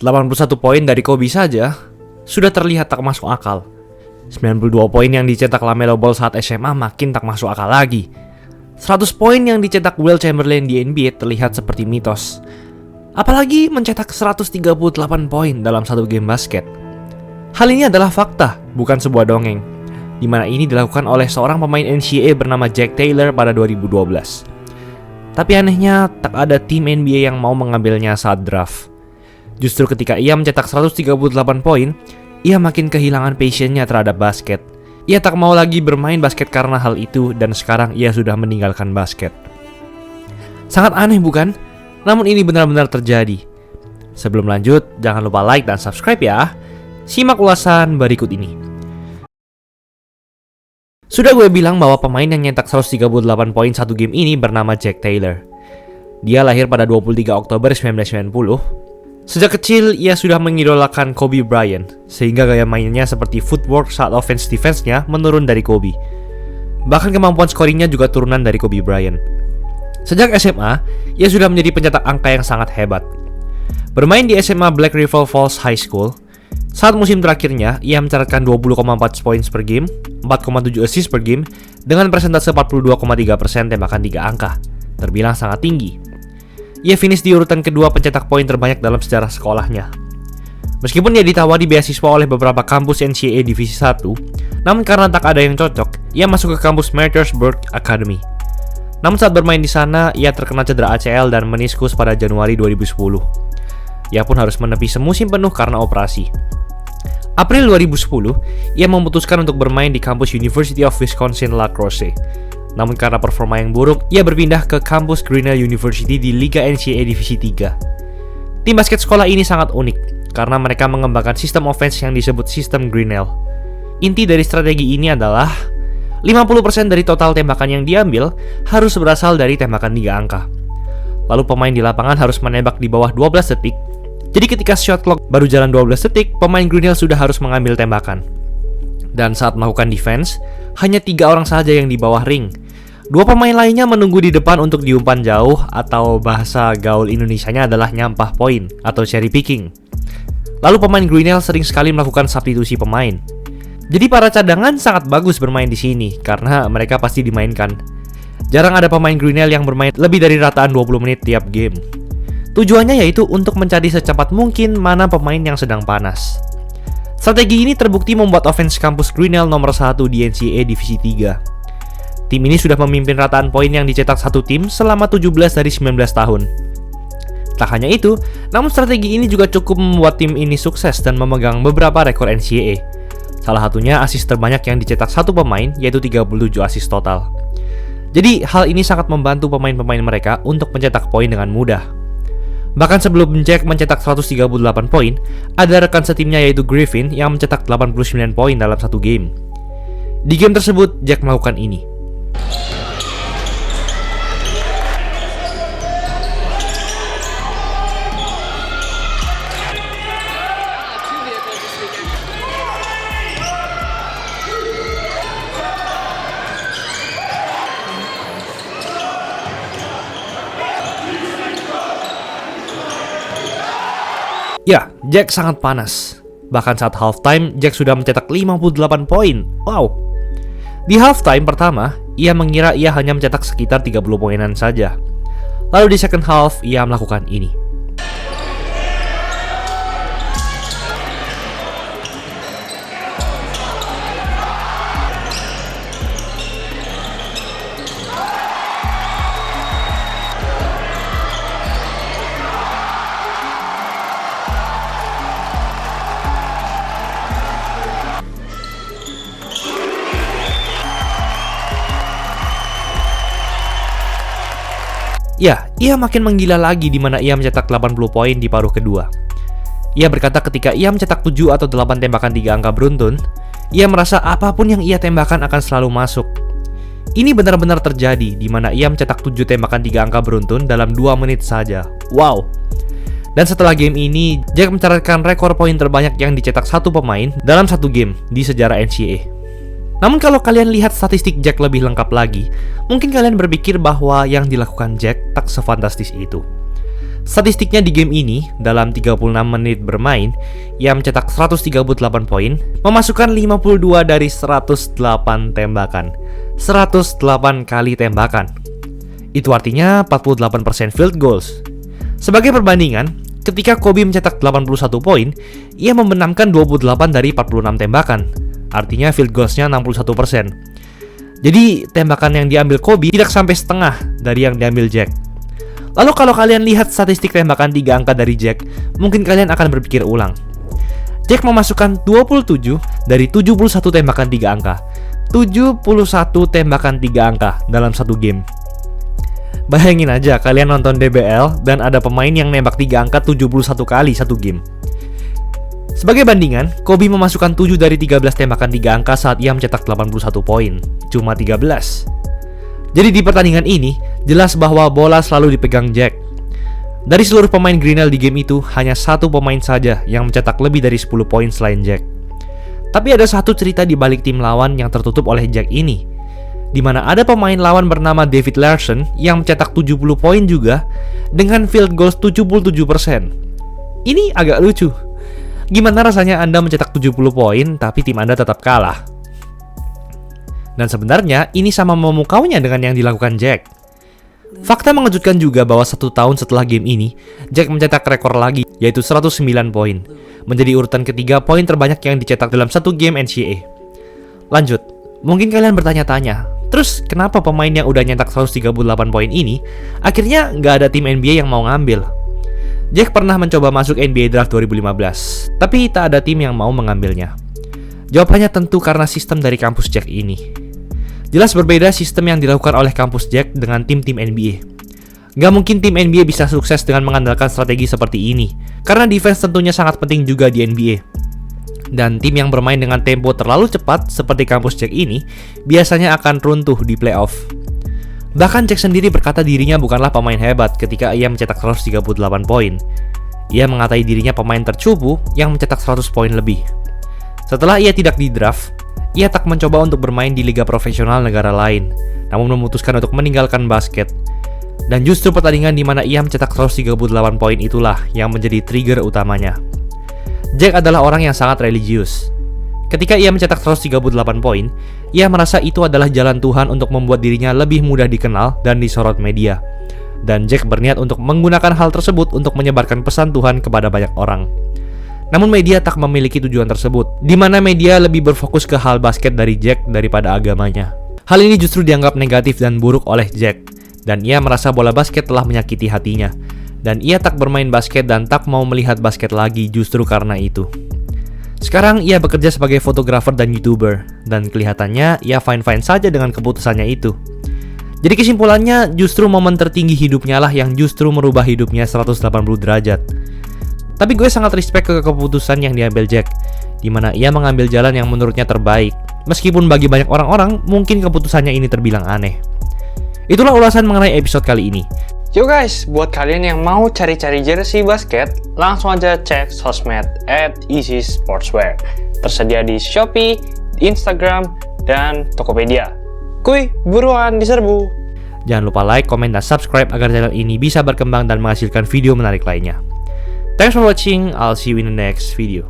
81 poin dari Kobe saja sudah terlihat tak masuk akal. 92 poin yang dicetak LaMelo Ball saat SMA makin tak masuk akal lagi. 100 poin yang dicetak Will Chamberlain di NBA terlihat seperti mitos. Apalagi mencetak 138 poin dalam satu game basket. Hal ini adalah fakta, bukan sebuah dongeng, di mana ini dilakukan oleh seorang pemain NCAA bernama Jack Taylor pada 2012. Tapi anehnya, tak ada tim NBA yang mau mengambilnya saat draft. Justru ketika ia mencetak 138 poin, ia makin kehilangan passionnya terhadap basket. Ia tak mau lagi bermain basket karena hal itu, dan sekarang ia sudah meninggalkan basket. Sangat aneh bukan? Namun ini benar-benar terjadi. Sebelum lanjut, jangan lupa like dan subscribe ya. Simak ulasan berikut ini. Sudah gue bilang bahwa pemain yang nyetak 138 poin satu game ini bernama Jack Taylor. Dia lahir pada 23 Oktober 1990. Sejak kecil, ia sudah mengidolakan Kobe Bryant, sehingga gaya mainnya seperti footwork saat offense-defense-nya menurun dari Kobe. Bahkan kemampuan scoringnya juga turunan dari Kobe Bryant. Sejak SMA, ia sudah menjadi pencetak angka yang sangat hebat. Bermain di SMA Black River Falls High School, saat musim terakhirnya, ia mencatatkan 20,4 poin per game, 4,7 assist per game, dengan persentase 42,3% tembakan 3 angka, terbilang sangat tinggi. Ia finish di urutan kedua pencetak poin terbanyak dalam sejarah sekolahnya. Meskipun ia ditawari beasiswa oleh beberapa kampus NCAA Divisi 1, namun karena tak ada yang cocok, ia masuk ke kampus Martinsburg Academy. Namun saat bermain di sana, ia terkena cedera ACL dan meniskus pada Januari 2010. Ia pun harus menepi semusim penuh karena operasi. April 2010, ia memutuskan untuk bermain di kampus University of Wisconsin-La Crosse. Namun karena performa yang buruk, ia berpindah ke kampus Grinnell University di Liga NCAA Divisi 3. Tim basket sekolah ini sangat unik, karena mereka mengembangkan sistem offense yang disebut sistem Grinnell. Inti dari strategi ini adalah 50% dari total tembakan yang diambil harus berasal dari tembakan 3 angka. Lalu pemain di lapangan harus menembak di bawah 12 detik. Jadi ketika shot clock baru jalan 12 detik, pemain Grinnell sudah harus mengambil tembakan. Dan saat melakukan defense, hanya 3 orang saja yang di bawah ring. 2 pemain lainnya menunggu di depan untuk diumpan jauh, atau bahasa gaul Indonesianya adalah nyampah poin atau cherry picking. Lalu pemain Grinnell sering sekali melakukan substitusi pemain. Jadi para cadangan sangat bagus bermain di sini karena mereka pasti dimainkan. Jarang ada pemain Grinnell yang bermain lebih dari rataan 20 menit tiap game. Tujuannya yaitu untuk mencari secepat mungkin mana pemain yang sedang panas. Strategi ini terbukti membuat offense kampus Grinnell nomor 1 di NCAA Divisi 3. Tim ini sudah memimpin rataan poin yang dicetak satu tim selama 17 dari 19 tahun. Tak hanya itu, namun strategi ini juga cukup membuat tim ini sukses dan memegang beberapa rekor NCAA. Salah satunya assist terbanyak yang dicetak satu pemain, yaitu 37 assist total. Jadi hal ini sangat membantu pemain-pemain mereka untuk mencetak poin dengan mudah. Bahkan sebelum Jack mencetak 138 poin, ada rekan setimnya yaitu Griffin yang mencetak 89 poin dalam satu game. Di game tersebut, Jack melakukan ini. Ya, Jack sangat panas. Bahkan saat halftime, Jack sudah mencetak 58 poin. Wow. Di halftime pertama, ia mengira ia hanya mencetak sekitar 30 poinan saja. Lalu di second half, ia melakukan ini. Ya, ia makin menggila lagi di mana ia mencetak 80 poin di paruh kedua. Ia berkata ketika ia mencetak 7 atau 8 tembakan 3 angka beruntun, ia merasa apapun yang ia tembakan akan selalu masuk. Ini benar-benar terjadi di mana ia mencetak 7 tembakan 3 angka beruntun dalam 2 menit saja. Wow. Dan setelah game ini, Jack mencatatkan rekor poin terbanyak yang dicetak satu pemain dalam satu game di sejarah NCAA. Namun kalau kalian lihat statistik Jack lebih lengkap lagi, mungkin kalian berpikir bahwa yang dilakukan Jack tak sefantastis itu. Statistiknya di game ini, dalam 36 menit bermain, ia mencetak 138 poin, memasukkan 52 dari 108 tembakan. 108 kali tembakan. Itu artinya 48% field goals. Sebagai perbandingan, ketika Kobe mencetak 81 poin, ia membenamkan 28 dari 46 tembakan. Artinya field goals-nya 61%. Jadi tembakan yang diambil Kobe tidak sampai setengah dari yang diambil Jack. Lalu kalau kalian lihat statistik tembakan 3 angka dari Jack, mungkin kalian akan berpikir ulang. Jack memasukkan 27 dari 71 tembakan 3 angka. 71 tembakan 3 angka dalam satu game. Bayangin aja kalian nonton DBL dan ada pemain yang nembak 3 angka 71 kali satu game. Sebagai bandingan, Kobe memasukkan 7 dari 13 tembakan 3 angka saat ia mencetak 81 poin. Cuma 13. Jadi di pertandingan ini, jelas bahwa bola selalu dipegang Jack. Dari seluruh pemain Grinnell di game itu, hanya satu pemain saja yang mencetak lebih dari 10 poin selain Jack. Tapi ada satu cerita di balik tim lawan yang tertutup oleh Jack ini, di mana ada pemain lawan bernama David Larson yang mencetak 70 poin juga dengan field goals 77%. Ini agak lucu. Gimana rasanya Anda mencetak 70 poin tapi tim Anda tetap kalah? Dan sebenarnya ini sama memukaunya dengan yang dilakukan Jack. Fakta mengejutkan juga bahwa 1 tahun setelah game ini, Jack mencetak rekor lagi, yaitu 109 poin, menjadi urutan ketiga poin terbanyak yang dicetak dalam satu game NCAA. Lanjut, mungkin kalian bertanya-tanya, terus kenapa pemain yang udah nyetak 138 poin ini, akhirnya nggak ada tim NBA yang mau ngambil? Jack pernah mencoba masuk NBA Draft 2015, tapi tak ada tim yang mau mengambilnya. Jawabannya tentu karena sistem dari kampus Jack ini. Jelas berbeda sistem yang dilakukan oleh kampus Jack dengan tim-tim NBA. Gak mungkin tim NBA bisa sukses dengan mengandalkan strategi seperti ini, karena defense tentunya sangat penting juga di NBA. Dan tim yang bermain dengan tempo terlalu cepat seperti kampus Jack ini, biasanya akan runtuh di playoff. Bahkan Jack sendiri berkata dirinya bukanlah pemain hebat ketika ia mencetak 138 poin. Ia mengatai dirinya pemain tercupu yang mencetak 100 poin lebih. Setelah ia tidak di draft, ia tak mencoba untuk bermain di liga profesional negara lain, namun memutuskan untuk meninggalkan basket. Dan justru pertandingan di mana ia mencetak 138 poin itulah yang menjadi trigger utamanya. Jack adalah orang yang sangat religius. Ketika ia mencetak 138 poin, ia merasa itu adalah jalan Tuhan untuk membuat dirinya lebih mudah dikenal dan disorot media. Dan Jack berniat untuk menggunakan hal tersebut untuk menyebarkan pesan Tuhan kepada banyak orang. Namun media tak memiliki tujuan tersebut, di mana media lebih berfokus ke hal basket dari Jack daripada agamanya. Hal ini justru dianggap negatif dan buruk oleh Jack, dan ia merasa bola basket telah menyakiti hatinya. Dan ia tak bermain basket dan tak mau melihat basket lagi justru karena itu. Sekarang ia bekerja sebagai fotografer dan YouTuber, dan kelihatannya ia fine-fine saja dengan keputusannya itu. Jadi kesimpulannya, justru momen tertinggi hidupnya lah yang justru merubah hidupnya 180 derajat. Tapi gue sangat respect ke keputusan yang diambil Jack, di mana ia mengambil jalan yang menurutnya terbaik, meskipun bagi banyak orang-orang mungkin keputusannya ini terbilang aneh. Itulah ulasan mengenai episode kali ini. Yo guys, buat kalian yang mau cari-cari jersey basket, langsung aja cek sosmed @easysportswear. Tersedia di Shopee, Instagram, dan Tokopedia. Kuy, buruan diserbu. Jangan lupa like, komen, dan subscribe agar channel ini bisa berkembang dan menghasilkan video menarik lainnya. Thanks for watching, I'll see you in the next video.